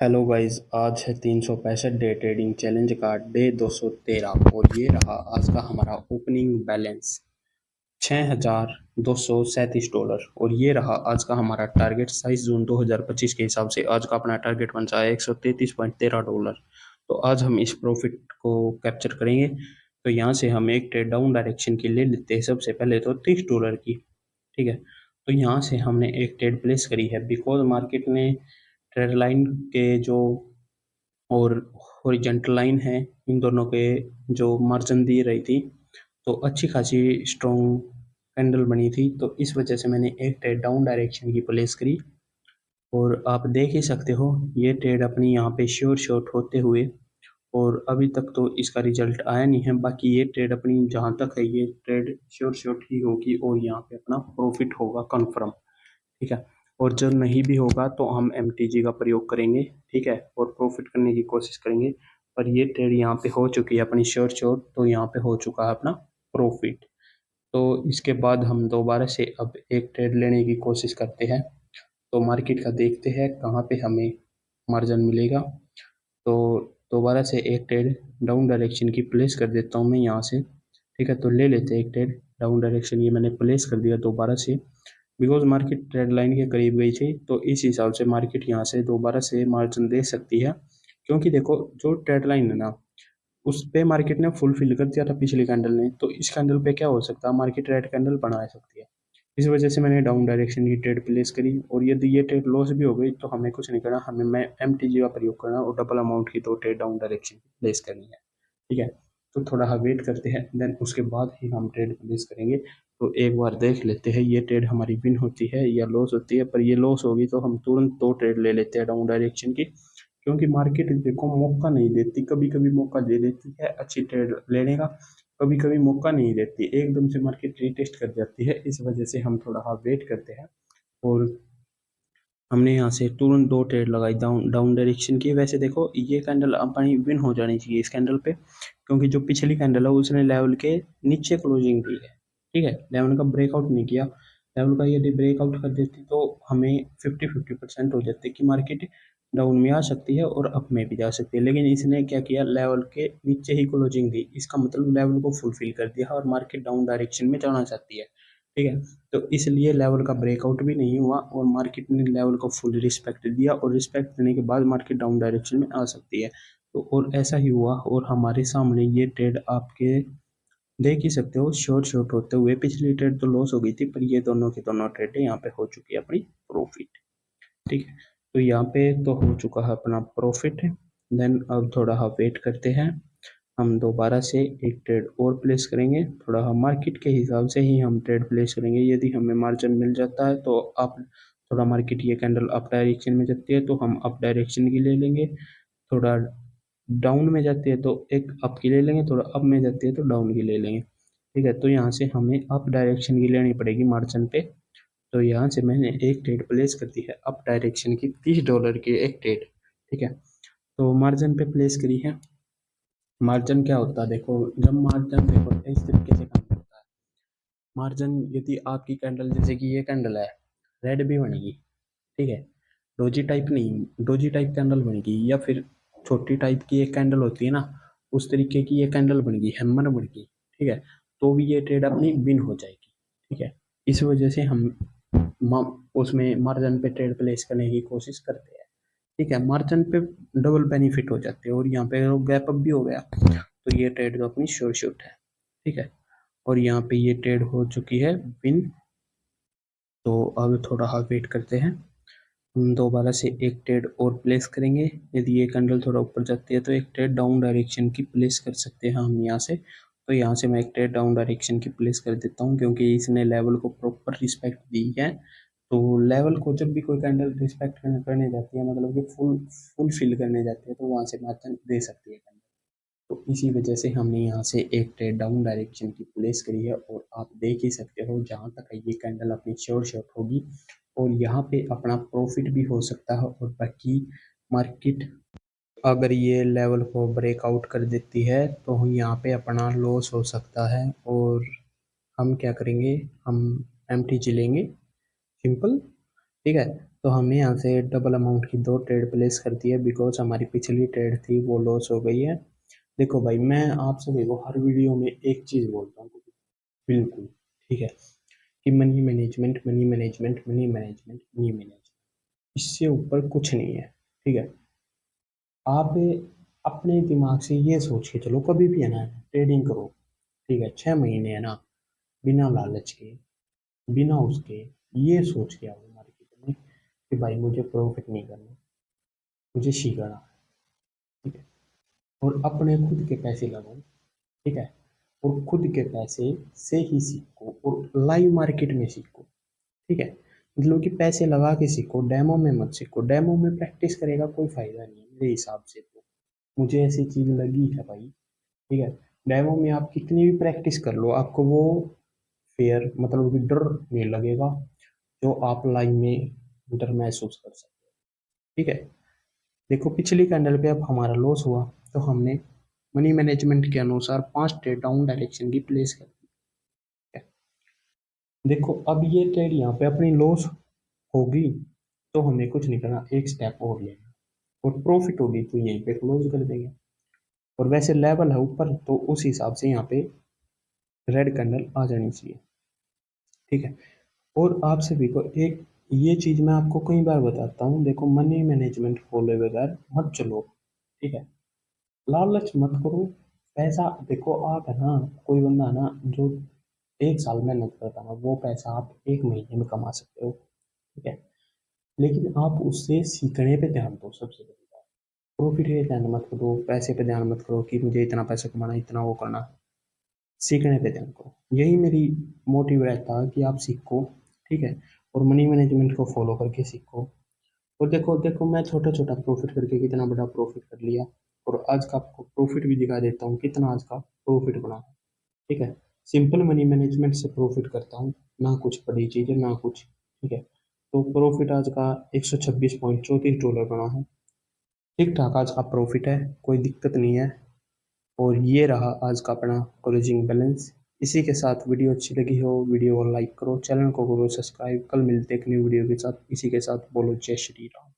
Hello guys, आज है 365 day trading challenge का डे 213 और ये रहा आज का हमारा ओपनिंग बैलेंस $6,237 और ये रहा आज का हमारा टारगेट 27 जून 2025 के हिसाब से आज का अपना टारगेट बन रहा है $133.13। तो आज हम इस प्रॉफिट को कैप्चर करेंगे। तो यहाँ से हम एक ट्रेड डाउन डायरेक्शन की ले लेते हैं। सबसे पहले तो $30 की, ठीक है। तो यहाँ से हमने एक ट्रेड प्लेस करी है बिकॉज मार्केट ने ट्रेड लाइन के जो और हॉरिजॉन्टल लाइन है, इन दोनों के जो मार्जिन दी रही थी, तो अच्छी खासी स्ट्रॉन्ग कैंडल बनी थी। तो इस वजह से मैंने एक ट्रेड डाउन डायरेक्शन की प्लेस करी और आप देख ही सकते हो ये ट्रेड अपनी यहाँ पे श्योर शॉट होते हुए, और अभी तक तो इसका रिजल्ट आया नहीं है। बाकी ये ट्रेड अपनी जहाँ तक है ये ट्रेड श्योर शॉट ही होगी और यहाँ पे अपना प्रॉफिट होगा कंफर्म, ठीक है। और जब नहीं भी होगा तो हम MTG का प्रयोग करेंगे, ठीक है, और प्रॉफिट करने की कोशिश करेंगे। पर ये ट्रेड यहाँ पे हो चुकी है अपनी श्योर शॉट, तो यहाँ पे हो चुका है अपना प्रॉफिट। तो इसके बाद हम दोबारा से अब एक ट्रेड लेने की कोशिश करते हैं। तो मार्केट का देखते हैं कहाँ पे हमें मार्जिन मिलेगा। तो दोबारा से एक ट्रेड डाउन डायरेक्शन की प्लेस कर देता हूँ मैं यहाँ से, ठीक है। तो ले लेते हैं एक ट्रेड डाउन डायरेक्शन, ये मैंने प्लेस कर दिया दोबारा से बिकॉज मार्केट ट्रेड लाइन के करीब गई थी। तो इस हिसाब से मार्केट यहाँ से दोबारा से मार्जिन दे सकती है, क्योंकि देखो जो ट्रेड लाइन है ना, उस पे मार्केट ने फुलफिल कर दिया था पिछली कैंडल ने। तो इस कैंडल पे क्या हो सकता है, मार्केट रेड कैंडल बना सकती है। इस वजह से मैंने डाउन डायरेक्शन की ट्रेड प्लेस करी और यदि ये ट्रेड लॉस भी हो गई तो हमें कुछ नहीं करना, हमें मैं MTG का प्रयोग करना और डबल अमाउंट की दो ट्रेड डाउन डायरेक्शन प्लेस करनी है, ठीक है। तो थोड़ा सा वेट करते हैं, देन उसके बाद ही हम ट्रेड प्लेस करेंगे। तो एक बार देख लेते हैं ये ट्रेड हमारी विन होती है या लॉस होती है। पर ये लॉस होगी तो हम तुरंत दो ट्रेड ले लेते हैं डाउन डायरेक्शन की, क्योंकि मार्केट देखो मौका नहीं देती, कभी कभी मौका दे देती है अच्छी ट्रेड लेने का, कभी कभी मौका नहीं देती, एकदम से मार्केट रीटेस्ट कर जाती है। इस वजह से हम थोड़ा वेट करते हैं और हमने यहाँ से तुरंत दो ट्रेड लगाई डाउन डाउन डायरेक्शन की। वैसे देखो ये कैंडल अपनी विन हो जानी चाहिए इस कैंडल पे, क्योंकि जो पिछली कैंडल है उसने लेवल के नीचे क्लोजिंग दी है, ठीक है, लेवल का ब्रेकआउट नहीं किया। लेवल का यदि ब्रेकआउट कर देती तो हमें 50-50% हो जाती कि मार्केट डाउन में आ सकती है और अप में भी जा सकती है। लेकिन इसने क्या किया, लेवल के नीचे ही क्लोजिंग दी, इसका मतलब लेवल को फुलफिल कर दिया और मार्केट डाउन डायरेक्शन में जाना चाहती है, ठीक है। तो इसलिए लेवल का ब्रेकआउट भी नहीं हुआ और मार्केट ने लेवल को फुल रिस्पेक्ट दिया, और रिस्पेक्ट देने के बाद मार्केट डाउन डायरेक्शन में आ सकती है। तो और ऐसा ही हुआ और हमारे सामने ये ट्रेड आपके देख ही सकते हो शॉर्ट शॉर्ट होते हुए। पिछली ट्रेड तो लॉस हो गई थी, पर ये दोनों की दोनों ट्रेड यहाँ पे हो चुकी है अपनी प्रॉफिट, ठीक है। तो यहाँ पे तो हो चुका है अपना प्रॉफिट। देन अब थोड़ा वेट करते हैं, हम दोबारा से एक ट्रेड और प्लेस करेंगे। थोड़ा हम मार्केट के हिसाब से ही हम ट्रेड प्लेस करेंगे। यदि हमें मार्जिन मिल जाता है तो आप थोड़ा मार्केट ये कैंडल अप डायरेक्शन में जाती है तो हम अप डायरेक्शन की ले लेंगे, थोड़ा डाउन में जाती है तो एक अप की ले लेंगे, थोड़ा अप में जाती है तो डाउन की ले लेंगे, ठीक है। तो यहाँ से हमें अप डायरेक्शन की लेनी पड़ेगी मार्जिन पे। तो यहाँ से मैंने एक ट्रेड प्लेस कर दी है अप डायरेक्शन की, $30 की एक ट्रेड, ठीक है। तो मार्जिन पे प्लेस करी है। मार्जिन क्या होता है देखो, जब मार्जिन देखो इस तरीके से काम करता है। मार्जिन यदि आपकी कैंडल जैसे कि ये कैंडल है, रेड भी बनेगी, ठीक है, डोजी टाइप नहीं, डोजी टाइप कैंडल बनेगी, या फिर छोटी टाइप की एक कैंडल होती है ना, उस तरीके की ये कैंडल बनेगी, हैमर बनेगी, ठीक है। तो भी ये ट्रेड अपनी विन हो जाएगी, ठीक है। इस वजह से हम उसमें मार्जिन पे ट्रेड प्लेस करने की कोशिश करते हैं, ठीक है। मार्जिन पे डबल बेनिफिट हो जाते हैं और यहाँ पे गैप अप भी हो गया तो ये ट्रेड तो अपनी श्योर शॉट है, ठीक है। और यहाँ पे ये ट्रेड हो चुकी है विन। तो अब थोड़ा वेट करते हैं, हम दोबारा से एक ट्रेड और प्लेस करेंगे। यदि ये कैंडल थोड़ा ऊपर जाती है तो एक ट्रेड डाउन डायरेक्शन की प्लेस कर सकते हैं हम यहाँ से। तो यहाँ से मैं एक ट्रेड डाउन डायरेक्शन की प्लेस कर देता हूँ, क्योंकि इसने लेवल को प्रॉपर रिस्पेक्ट दी है। तो लेवल को जब भी कोई कैंडल रिस्पेक्ट करने जाती है, मतलब कि फुल फिल करने जाती है, तो वहाँ से मार्जिन दे सकती है कैंडल। तो इसी वजह से हमने यहाँ से एक ट्रेड डाउन डायरेक्शन की प्लेस करी है और आप देख ही सकते हो जहाँ तक है ये कैंडल अपनी श्योर शॉट होगी और यहाँ पे अपना प्रॉफिट भी हो सकता है। और बाकी मार्केट अगर ये लेवल को ब्रेकआउट कर देती है तो यहाँ पे अपना लॉस हो सकता है और हम क्या करेंगे, हम MTG लेंगे, सिंपल, ठीक है। तो हमने यहाँ से डबल अमाउंट की 2 ट्रेड प्लेस कर दी है बिकॉज हमारी पिछली ट्रेड थी वो लॉस हो गई है। देखो भाई, मैं आप सभी को हर वीडियो में एक चीज़ बोलता हूँ, बिल्कुल ठीक है, कि money management, money management, money management, money management, इससे ऊपर कुछ नहीं है। ठीक है, आप अपने दिमाग से ये सोच के चलो, कभी भी है ना ट्रेडिंग करो, ठीक है, 6 महीने है ना, बिना लालच के, बिना उसके, ये सोच के आओ मार्केट में कि भाई मुझे प्रॉफिट नहीं करना, मुझे सीखना है, ठीक है, और अपने खुद के पैसे लगाओ, ठीक है, और खुद के पैसे से ही सीखो और लाइव मार्केट में सीखो। ठीक है, मतलब कि पैसे लगा के सीखो, डेमो में मत सीखो, डेमो में प्रैक्टिस करेगा कोई फायदा नहीं है मेरे हिसाब से, तो मुझे ऐसी चीज लगी है भाई। ठीक है, डेमो में आप कितनी भी प्रैक्टिस कर लो, आपको वो फेयर मतलब कि डर नहीं लगेगा जो आप लाइव में डर महसूस कर सकते हो। ठीक है, देखो पिछली कैंडल पे अब हमारा लॉस हुआ, तो हमने मनी मैनेजमेंट के अनुसार 5 ट्रेड डाउन डायरेक्शन की प्लेस कर दी है। देखो अब ये ट्रेड यहाँ पे अपनी लॉस होगी तो हमें कुछ नहीं करना, एक स्टेप और लेना, और प्रॉफिट होगी तो यहीं पे क्लोज कर देंगे। और वैसे लेवल है ऊपर तो उस हिसाब से यहाँ पे रेड कैंडल आ जानी चाहिए। ठीक है, और आप सभी को एक ये चीज मैं आपको कई बार बताता हूँ, देखो मनी मैनेजमेंट फॉलो बगैर मत चलो। ठीक है, लालच मत करो। पैसा देखो, आप है ना, कोई बंदा है ना जो 1 साल मेहनत करता है ना, वो पैसा आप 1 महीने में कमा सकते हो। ठीक है, लेकिन आप उससे सीखने पे ध्यान दो सबसे पहले बात। प्रॉफिट पे ध्यान मत करो, पैसे पे ध्यान मत करो कि मुझे इतना पैसा कमाना, इतना वो करना। सीखने पे ध्यान करो, यही मेरी मोटिव रहता है कि आप सीखो। ठीक है, और मनी मैनेजमेंट को फॉलो करके सीखो। और देखो देखो, मैं छोटा छोटा प्रॉफिट करके कितना बड़ा प्रॉफिट कर लिया, और आज का आपको प्रॉफिट भी दिखा देता हूँ कितना आज का प्रॉफिट बना है। ठीक है, सिंपल मनी मैनेजमेंट से प्रॉफिट करता हूँ, ना कुछ बड़ी चीज़ है ना कुछ। ठीक है, तो प्रॉफिट आज का $126.34 बना है। ठीक ठाक आज का प्रॉफिट है, कोई दिक्कत नहीं है। और ये रहा आज का अपना क्लोजिंग बैलेंस। इसी के साथ वीडियो अच्छी लगी हो वीडियो को लाइक करो, चैनल को करो सब्सक्राइब। कल मिलते एक न्यू वीडियो के साथ, इसी के साथ बोलो जय श्री राम।